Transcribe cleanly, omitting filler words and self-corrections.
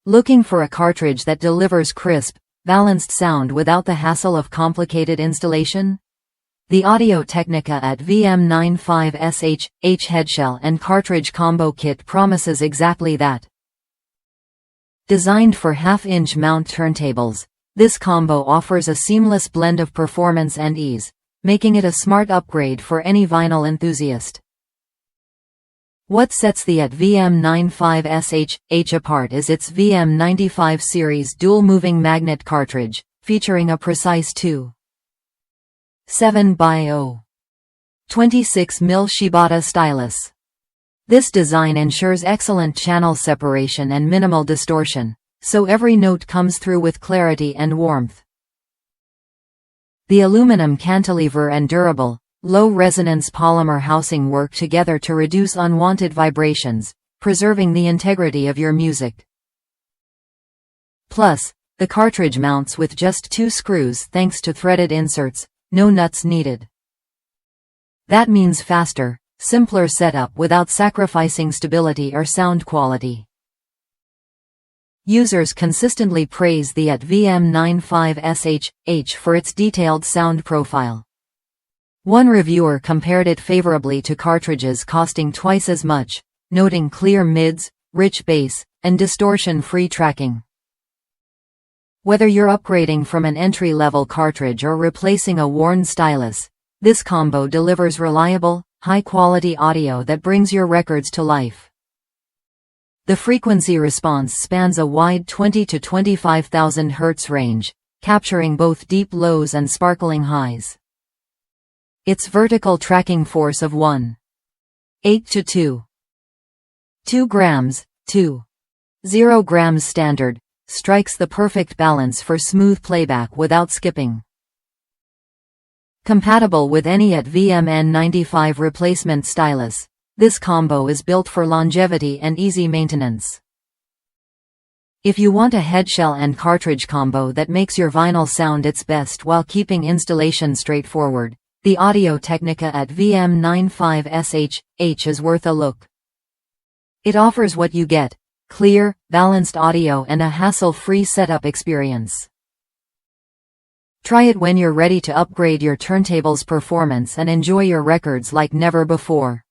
Looking for a cartridge that delivers crisp, balanced sound without the hassle of complicated installation? The Audio-Technica AT-VM95SH headshell and cartridge combo kit promises exactly that. Designed for half-inch mount turntables, this combo offers a seamless blend of performance and ease, making it a smart upgrade for any vinyl enthusiast. What sets the AT-VM95SH apart is its VM95 Series dual-moving magnet cartridge, featuring a precise 2.7x0.26 mm Shibata stylus. This design ensures excellent channel separation and minimal distortion, so every note comes through with clarity and warmth. The aluminum cantilever and durable, low-resonance polymer housing work together to reduce unwanted vibrations, preserving the integrity of your music. Plus, the cartridge mounts with just 2 screws thanks to threaded inserts, no nuts needed. That means faster, simpler setup without sacrificing stability or sound quality. Users consistently praise the AT-VM95SH for its detailed sound profile. One reviewer compared it favorably to cartridges costing twice as much, noting clear mids, rich bass, and distortion-free tracking. Whether you're upgrading from an entry-level cartridge or replacing a worn stylus, this combo delivers reliable, high-quality audio that brings your records to life. The frequency response spans a wide 20 to 25,000 Hz range, capturing both deep lows and sparkling highs. Its vertical tracking force of 1.8 to 2 grams, 2.0 grams standard, strikes the perfect balance for smooth playback without skipping. Compatible with any AT-VM95 replacement stylus, this combo is built for longevity and easy maintenance. If you want a headshell and cartridge combo that makes your vinyl sound its best while keeping installation straightforward, the Audio-Technica AT-VM95SH is worth a look. It offers what you get: clear, balanced audio and a hassle-free setup experience. Try it when you're ready to upgrade your turntable's performance and enjoy your records like never before.